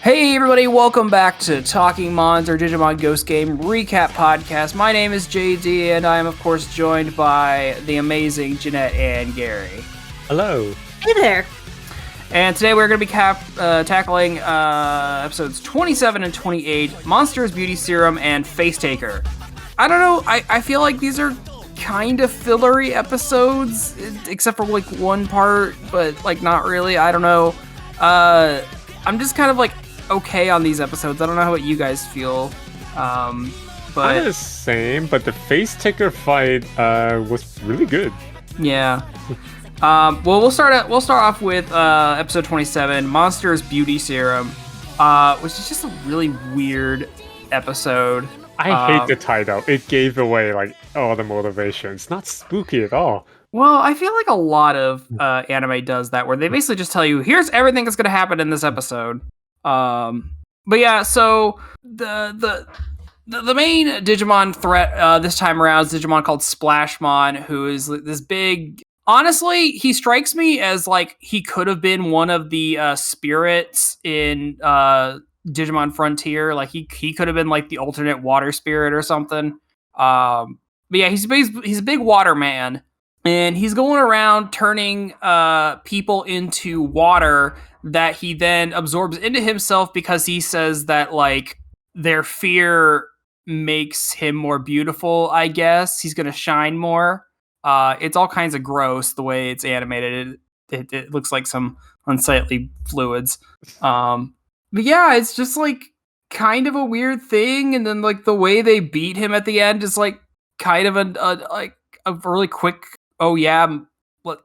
Hey everybody, welcome back to Talking MONS, or Digimon Ghost Game Recap Podcast. My name is JD, and I am of course joined by the amazing Jeanette and Gary. Hello. Hey there. And today we're going to be tackling episodes 27 and 28, Monsters, Beauty Serum, and Face Taker. I don't know, I feel like these are kind of fillery episodes, except for like one part, but like not really, I don't know. I'm just kind of like okay on these episodes. I don't know how you guys feel, but I'm the same. But the Face Taker fight was really good. Yeah. Well, we'll start off with episode 27, Monsters Beauty Serum, which is just a really weird episode. I hate the title. It gave away like all the motivation. It's not spooky at all. Well, I feel like a lot of anime does that, where they basically just tell you, here's everything that's going to happen in this episode. But yeah, so the main Digimon threat this time around is Digimon called Splashmon, who is this big... Honestly, he strikes me as like he could have been one of the spirits in Digimon Frontier. Like he could have been like the alternate water spirit or something. But yeah, he's a big water man. And he's going around turning people into water that he then absorbs into himself because he says that like their fear makes him more beautiful, I guess. He's going to shine more. It's all kinds of gross the way it's animated. It looks like some unsightly fluids. But yeah, it's just like kind of a weird thing. And then like the way they beat him at the end is like kind of a really quick... Oh yeah,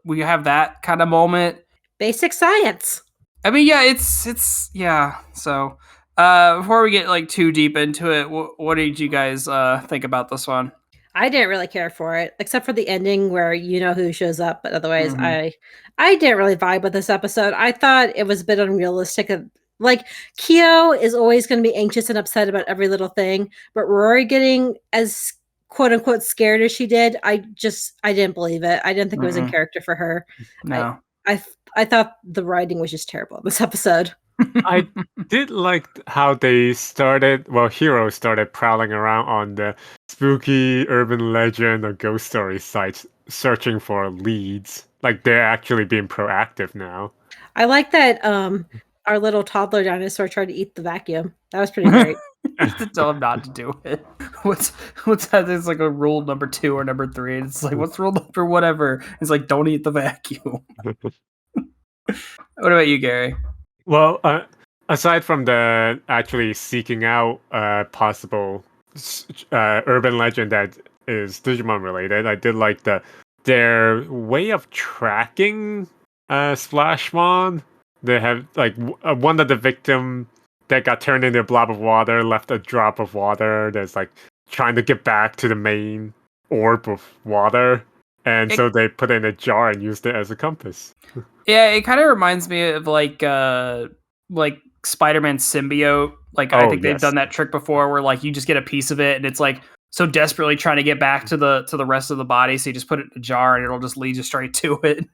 we have that kind of moment. Basic science. I mean, yeah, it's yeah. So, before we get like too deep into it, what did you guys think about this one? I didn't really care for it, except for the ending where you know who shows up. But otherwise, I didn't really vibe with this episode. I thought it was a bit unrealistic. Like Kyo is always going to be anxious and upset about every little thing, but Rory getting as quote unquote scared as she did, I didn't believe it. I didn't think it was in character for her. No. I thought the writing was just terrible in this episode. I did like how they started, Hero started prowling around on the spooky urban legend or ghost story sites searching for leads. Like they're actually being proactive now. I like that our little toddler dinosaur tried to eat the vacuum. That was pretty great. To tell him not to do it. What's that? It's like a rule number 2 or number 3. And it's like, what's rule number whatever? It's like, don't eat the vacuum. What about you, Gary? Well, aside from the actually seeking out possible urban legend that is Digimon related, I did like their way of tracking Splashmon. They have like one of the victim that got turned into a blob of water left a drop of water that's like trying to get back to the main orb of water, and so they put it in a jar and used it as a compass. Yeah, it kind of reminds me of like Spider-Man symbiote. Like I think they've done that trick before, where like you just get a piece of it, and it's like so desperately trying to get back to the rest of the body, so you just put it in a jar, and it'll just lead you straight to it.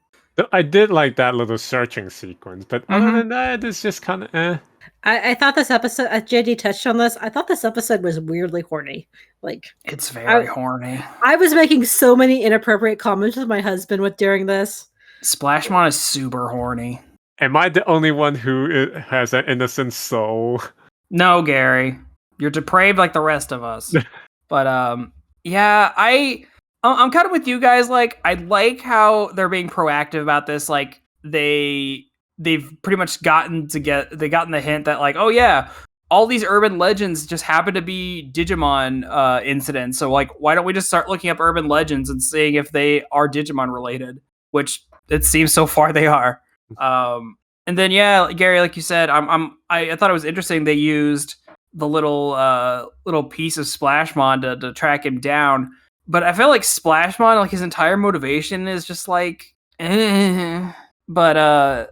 I did like that little searching sequence, but other than that, it's just kind of eh. I thought this episode, JD touched on this, I thought this episode was weirdly horny. Like it's very horny. I was making so many inappropriate comments with my husband during this. Splashmon is super horny. Am I the only one who has an innocent soul? No, Gary. You're depraved like the rest of us. But yeah, I'm kind of with you guys. Like, I like how they're being proactive about this. Like, they've pretty much gotten the hint that like, oh yeah, all these urban legends just happen to be Digimon incidents. So like, why don't we just start looking up urban legends and seeing if they are Digimon related? Which it seems so far they are. And then yeah, Gary, like you said, I thought it was interesting they used the little piece of Splashmon to track him down. But I feel like Splashmon, like his entire motivation is just like, but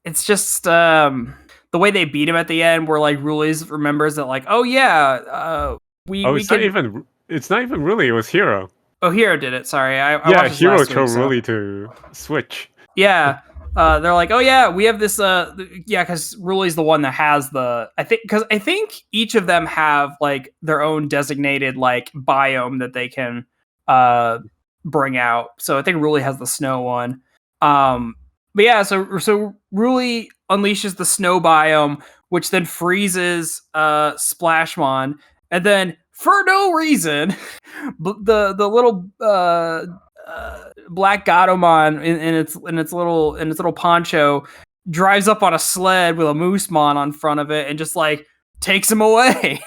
it's just the way they beat him at the end, where like Rulies remembers that like, oh yeah, it's not even really, it was Hero. Oh, Hero did it. Sorry, I Yeah, watched this Hero last told week. So. Ruli to switch. Yeah. They're like, oh yeah, we have this. Yeah, because Ruli's the one that has the. I think each of them have like their own designated like biome that they can bring out. So I think Ruli has the snow one. But yeah, so Ruli unleashes the snow biome, which then freezes Splashmon, and then for no reason, the little Black Gatomon in its little poncho drives up on a sled with a Moosemon on front of it and just like takes him away.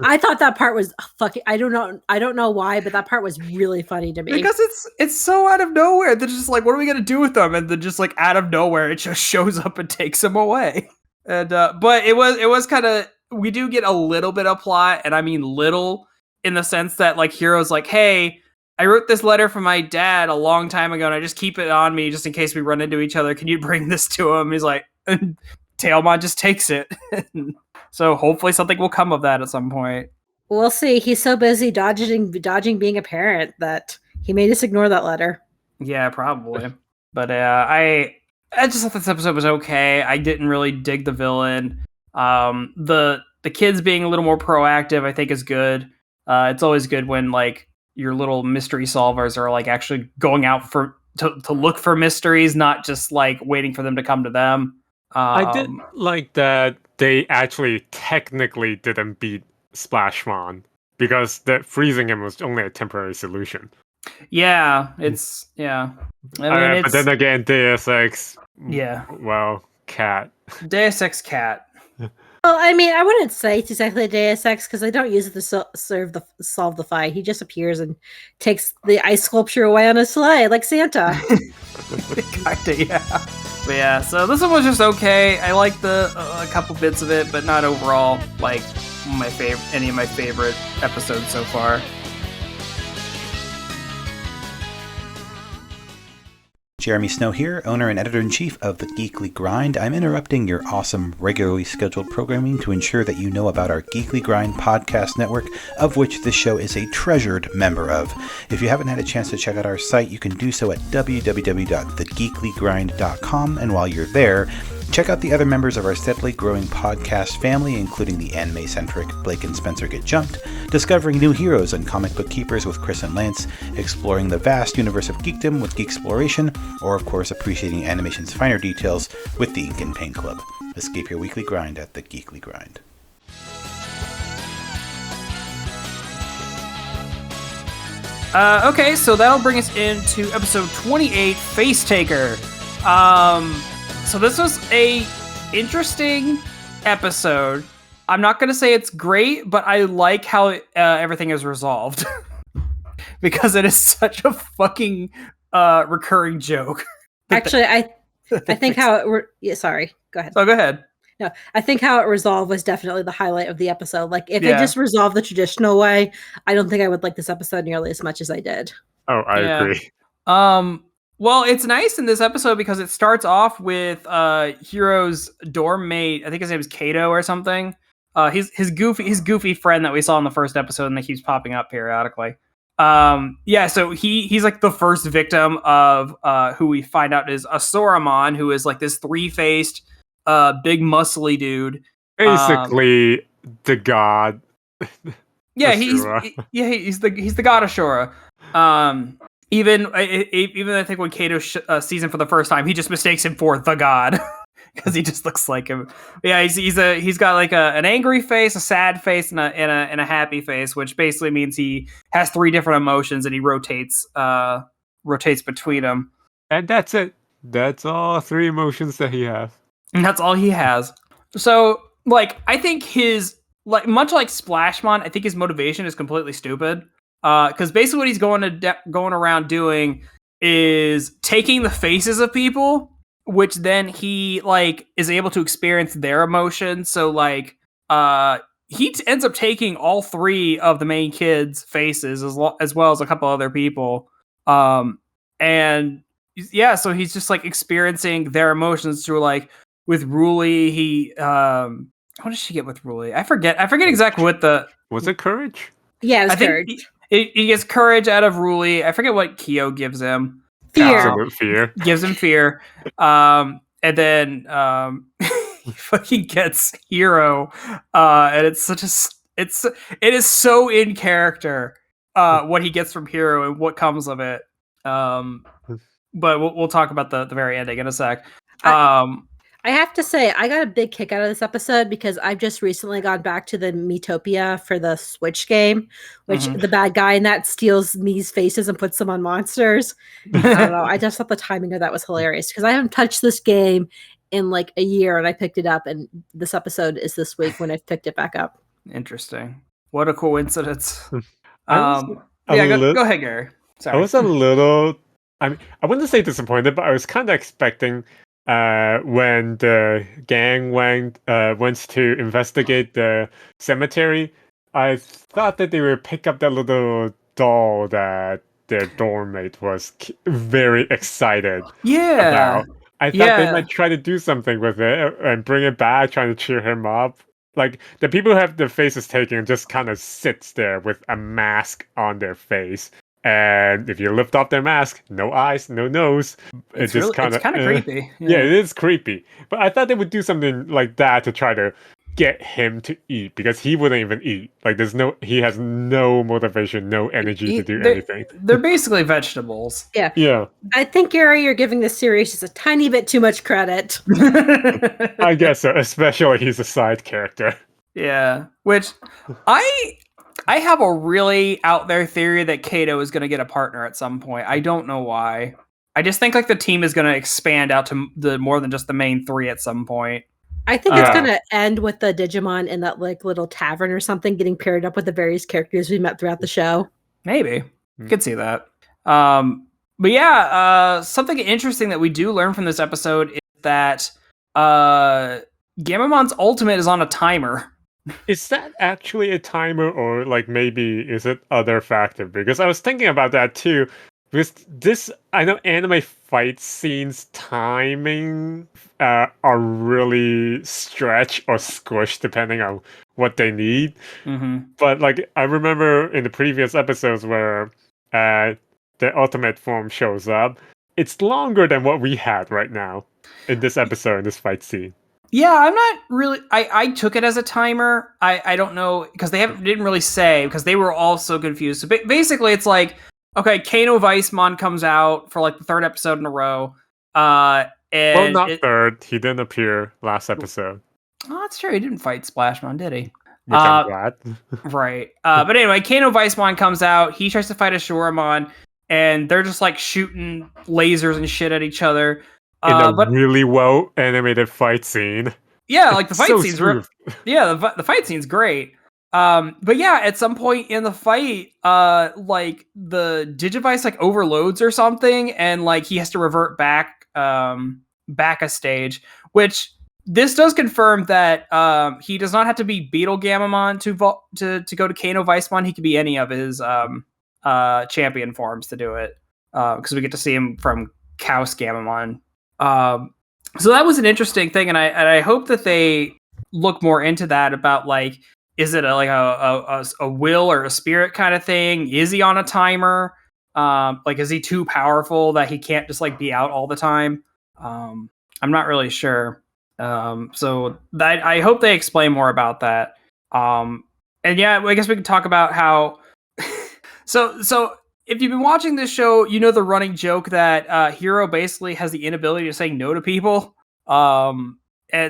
I thought that part was fucking. I don't know why, but that part was really funny to me because it's so out of nowhere. They're just like, what are we gonna do with them? And then just like out of nowhere, it just shows up and takes him away. And but it was kind of, we do get a little bit of plot, and I mean little in the sense that like Hero's like, hey, I wrote this letter from my dad a long time ago, and I just keep it on me just in case we run into each other. Can you bring this to him? He's like, and Tailmon just takes it. So hopefully something will come of that at some point. We'll see. He's so busy dodging being a parent that he may just ignore that letter. Yeah, probably. But I just thought this episode was okay. I didn't really dig the villain. The kids being a little more proactive, I think, is good. It's always good when like your little mystery solvers are like actually going out to look for mysteries, not just like waiting for them to come to them. I did like that they actually technically didn't beat Splashmon because the freezing him was only a temporary solution. Yeah, it's I mean, but then again, Deus Ex. Yeah. Well, cat. Deus Ex cat. Well, I mean, I wouldn't say it's exactly a Deus Ex because they don't use it to solve the fight. He just appears and takes the ice sculpture away on a sleigh like Santa. Kinda, yeah. But yeah, so this one was just okay. I liked a couple bits of it, but not overall like any of my favorite episodes so far. Jeremy Snow here, owner and editor-in-chief of The Geekly Grind. I'm interrupting your awesome, regularly scheduled programming to ensure that you know about our Geekly Grind podcast network, of which this show is a treasured member of. If you haven't had a chance to check out our site, you can do so at www.thegeeklygrind.com, and while you're there, check out the other members of our steadily growing podcast family, including the anime-centric Blake and Spencer Get Jumped, discovering new heroes and comic book keepers with Chris and Lance, exploring the vast universe of geekdom with Geeksploration, or of course appreciating animation's finer details with the Ink and Paint Club. Escape your weekly grind at The Geekly Grind. Okay, so that'll bring us into episode 28, Face Taker. So this was a interesting episode. I'm not going to say it's great, but I like how everything is resolved. Because it is such a fucking recurring joke. Actually, I think how it sorry, go ahead. Oh, go ahead. No, I think how it resolved was definitely the highlight of the episode. Like, if it just resolved the traditional way, I don't think I would like this episode nearly as much as I did. Oh, I agree. Well, it's nice in this episode because it starts off with Hero's dorm mate. I think his name is Kato or something. His goofy friend that we saw in the first episode and that keeps popping up periodically. So he's like the first victim of who we find out is Asoramon, who is like this three-faced big muscly dude. Basically the god. Yeah, he's the god Ashura. Even I think when Kato sees him for the first time, he just mistakes him for the god because he just looks like him. Yeah, he's got like an angry face, a sad face, and a happy face, which basically means he has three different emotions and he rotates between them. And that's it. That's all three emotions that he has. And that's all he has. So, like, I think much like Splashmon, I think his motivation is completely stupid. Because basically what he's going around doing is taking the faces of people, which then he like is able to experience their emotions. So like he ends up taking all three of the main kids' faces as well as a couple other people. And yeah, so he's just like experiencing their emotions through like with Ruli. He what does she get with Ruli? I forget exactly what the was it courage? Yeah, it was courage. He gets courage out of Ruli. I forget what Kyo gives him. Fear. Absolute fear. Gives him fear. And then he fucking gets Hero. And it's such a it is so in character what he gets from Hero and what comes of it. But we'll talk about the very ending in a sec. I have to say, I got a big kick out of this episode because I've just recently gone back to the Miitopia for the Switch game, which the bad guy in that steals Mii's faces and puts them on monsters. I don't know. I just thought the timing of that was hilarious because I haven't touched this game in like a year and I picked it up, and this episode is this week when I've picked it back up. Interesting. What a coincidence. Go ahead, Gary. Sorry. I was a little, I wouldn't say disappointed, but I was kind of expecting when the gang went to investigate the cemetery, I thought that they would pick up that little doll that their dorm mate was very excited about. I thought they might try to do something with it and bring it back, trying to cheer him up. Like, the people who have their faces taken just kind of sits there with a mask on their face. And if you lift off their mask, no eyes, no nose. It's just kind of creepy. Yeah, it is creepy. But I thought they would do something like that to try to get him to eat, because he wouldn't even eat. Like, he has no motivation, no energy to do anything. They're basically vegetables. Yeah. Yeah. I think, Gary, you're giving this series just a tiny bit too much credit. I guess so, especially he's a side character. Yeah, which I have a really out there theory that Kato is going to get a partner at some point. I don't know why. I just think like the team is going to expand out to the more than just the main three at some point. I think it's going to end with the Digimon in that like little tavern or something getting paired up with the various characters we met throughout the show. Maybe. Could see that. But yeah, something interesting that we do learn from this episode is that Gamamon's ultimate is on a timer. Is that actually a timer, or like maybe is it other factor? Because I was thinking about that too. Because this, I know anime fight scenes timing are really stretched or squished depending on what they need. Mm-hmm. But like I remember in the previous episodes where the ultimate form shows up, it's longer than what we had right now in this episode, in this fight scene. Yeah, I'm not really. I took it as a timer. I don't know because didn't really say, because they were all so confused. So basically, it's like, okay, Kano Weissmon comes out for like the third episode in a row. And well, not third. He didn't appear last episode. Oh, that's true. He didn't fight Splashmon, did he? Which I'm glad. Right. But anyway, Kano Weissmon comes out. He tries to fight Ashuramon, and they're just like shooting lasers and shit at each other. In a really well animated fight scene. Yeah, like the fight so scene's the fight scene's great. But yeah, at some point in the fight, like the Digivice like overloads or something, and like he has to revert back a stage, which this does confirm that he does not have to be Beetle Gamamon to go to Kano Weissmon. He could be any of his champion forms to do it, because we get to see him from Chaos Gamamon. So that was an interesting thing, and I hope that they look more into that about like, is it a will or a spirit kind of thing? Is he on a timer? Like, is he too powerful that he can't just like be out all the time? I'm not really sure. So I hope they explain more about that. And yeah, I guess we can talk about how. So. If you've been watching this show, you know the running joke that Hero basically has the inability to say no to people. And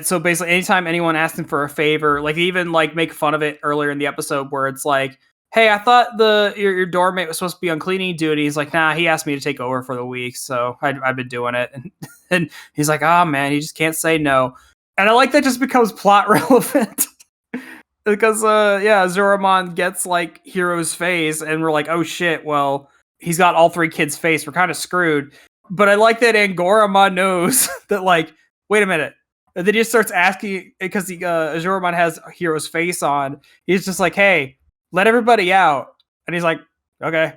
so basically anytime anyone asks him for a favor, like they even like make fun of it earlier in the episode where it's like, hey, I thought your dorm mate was supposed to be on cleaning duty. He's like, nah, he asked me to take over for the week, so I've been doing it. And he's like, oh man, he just can't say no. And I like that just becomes plot relevant. Because, Azuramon gets, like, Hero's face, and we're like, oh shit, well, he's got all three kids' face, we're kind of screwed. But I like that Angoramon knows that, like, wait a minute. And then he just starts asking, because Azuramon has Hero's face on, he's just like, hey, let everybody out. And he's like, okay.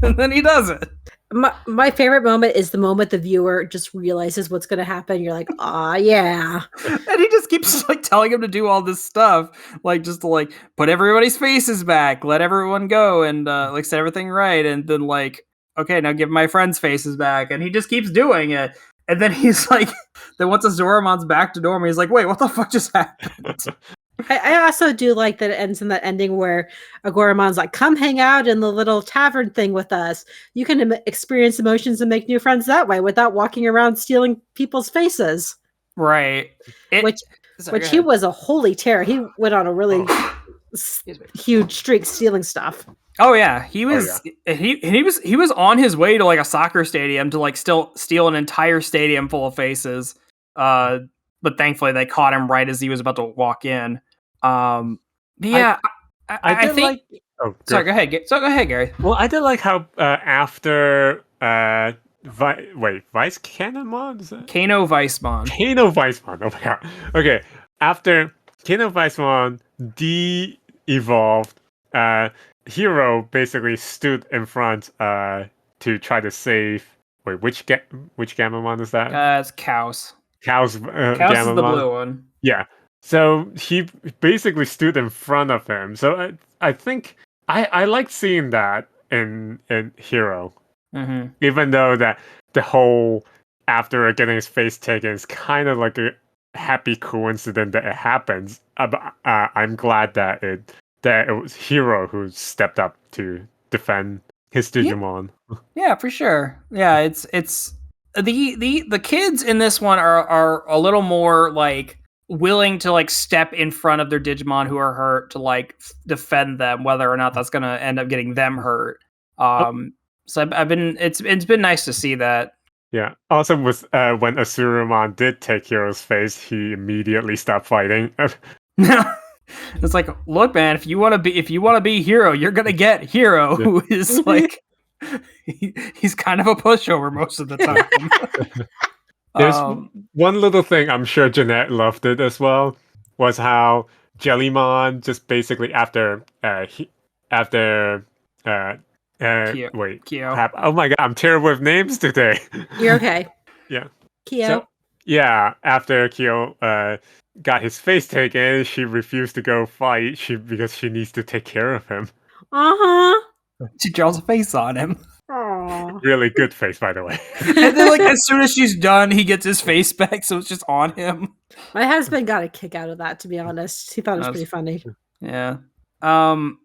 And then he does it. My favorite moment is the moment the viewer just realizes what's going to happen. You're like, "Ah, yeah." And he just keeps like telling him to do all this stuff, like just to like put everybody's faces back, let everyone go, and like set everything right, and then like, okay, now give my friends' faces back, and he just keeps doing it. And then he's like, then once Azoramon's back to normal, he's like, wait, what the fuck just happened? I also do like that it ends in that ending where Agoramon's like, "Come hang out in the little tavern thing with us. You can experience emotions and make new friends that way without walking around stealing people's faces." Right. Which he was a holy terror. He went on a really huge streak stealing stuff. Oh yeah, he was he was on his way to like a soccer stadium to like still steal an entire stadium full of faces. But thankfully they caught him right as he was about to walk in. Yeah, I did think. like. Oh, sorry. Go ahead. Go ahead, Gary. Well, I did like how after Vice Canonmon, is it? Kano Weissmon. Kano Weissmon. Oh my god. Okay, after Kano Weissmon de-evolved, Hero basically stood in front to try to save. Wait, which Gamamon is that? It's Kaos. Kaos Kaos is the Gamamon. blue one. Yeah. So he basically stood in front of him. So I think I like seeing that in Hero, even though that the whole after getting his face taken is kind of like a happy coincidence that it happens. I'm glad that it was Hero who stepped up to defend his Digimon. Yeah, for sure. Yeah, it's the kids in this one are a little more like willing to like step in front of their Digimon who are hurt to like defend them, whether or not that's gonna end up getting them hurt. So I've been it's been nice to see that. Yeah. Also, with when Asurumon did take Hero's face, he immediately stopped fighting. It's like, look, man, if you want to be Hero, you're gonna get Hero, who is like he's kind of a pushover most of the time. There's one little thing I'm sure Jeanette loved it as well, was how Jellymon just basically after Kyo. Oh my god, I'm terrible with names today. You're okay. Yeah. Kyo. So, yeah, after Kyo got his face taken, she refused to go fight because she needs to take care of him. She draws a face on him. Aww. Really good face, by the way. And then, like, as soon as she's done, he gets his face back, so it's just on him. My husband got a kick out of that, to be honest. He thought it was pretty funny. Yeah. I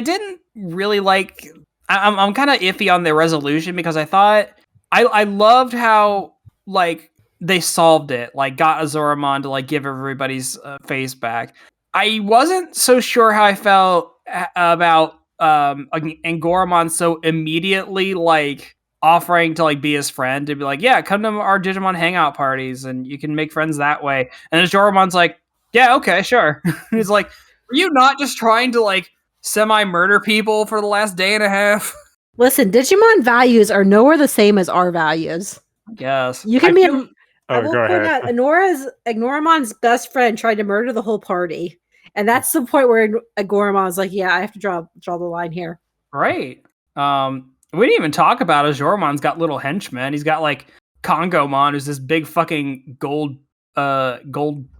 didn't really like. I'm kind of iffy on the resolution because I thought I loved how like they solved it, like got Azoramon to like give everybody's face back. I wasn't so sure how I felt about Angoramon so immediately like offering to like be his friend, to be like, yeah, come to our Digimon hangout parties and you can make friends that way. And Azoramon's like, yeah, okay, sure. He's like, are you not just trying to like semi-murder people for the last day and a half? Listen, Digimon values are nowhere the same as our values. Yes. You can I will go point ahead. out, Agoramon's best friend tried to murder the whole party. And that's the point where Agoramon's like, yeah, I have to draw the line here. Right. We didn't even talk about Azoramon's got little henchmen. He's got like Kongomon, who's this big fucking gold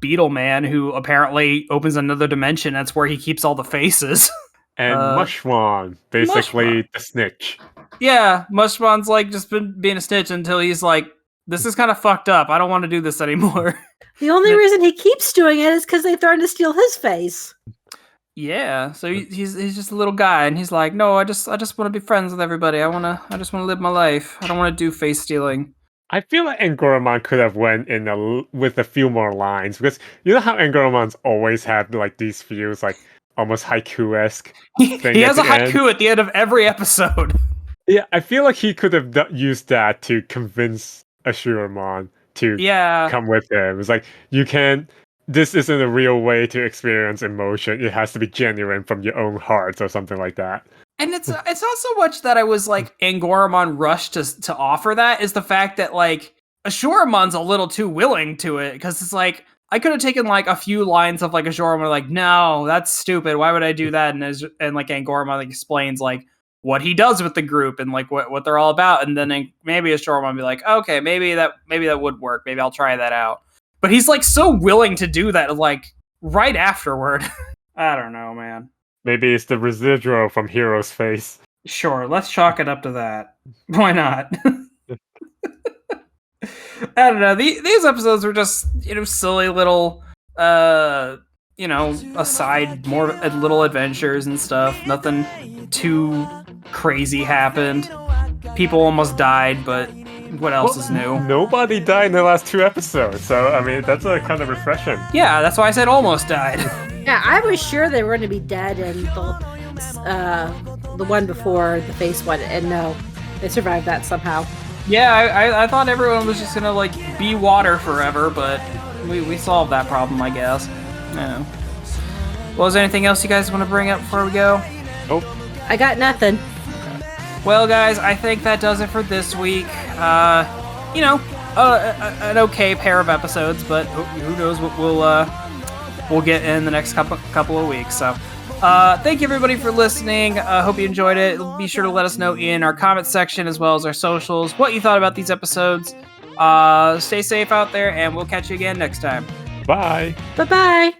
beetle man who apparently opens another dimension. That's where he keeps all the faces. And Mushmon, basically Mushmon. the snitch. Yeah, Mushmon's like just been being a snitch until he's like, this is kind of fucked up. I don't want to do this anymore. The only reason he keeps doing it is because they threatened to steal his face. Yeah, so he's just a little guy, and he's like, no, I just want to be friends with everybody. I just want to live my life. I don't want to do face stealing. I feel like Angoramon could have went with a few more lines, because you know how Angoramon's always had like these views, like almost haiku-esque. He has a haiku at the end of every episode. Yeah, I feel like he could have used that to convince Asurumon to come with him. It's like, this isn't a real way to experience emotion. It has to be genuine from your own heart or something like that. And it's not so much that I was like Angoramon rushed to offer that, is the fact that like Ashuramon's a little too willing to it, because it's like I could have taken like a few lines of like Ashuramon like, no, that's stupid. Why would I do that? And like Angoramon like explains like, what he does with the group and like what they're all about, and then maybe a short one be like, okay, maybe that would work. Maybe I'll try that out. But he's like so willing to do that, like right afterward. I don't know, man. Maybe it's the residual from Hero's face. Sure, let's chalk it up to that. Why not? I don't know. These episodes were just, silly little, aside, more little adventures and stuff. Nothing too crazy happened. People almost died, but what else is new? Nobody died in the last 2 episodes, so I mean that's kind of refreshing. Yeah, that's why I said almost died. Yeah, I was sure they were going to be dead in the one before the face one, and no, they survived that somehow. Yeah, I thought everyone was just gonna like be water forever, but we solved that problem, I guess. Yeah. Well, is there anything else you guys want to bring up before we go? Nope. I got nothing. Well, guys, I think that does it for this week. An okay pair of episodes, but who knows what we'll get in the next couple of weeks. So, thank you everybody for listening. Hope you enjoyed it. Be sure to let us know in our comments section as well as our socials what you thought about these episodes. Stay safe out there, and we'll catch you again next time. Bye. Bye-bye.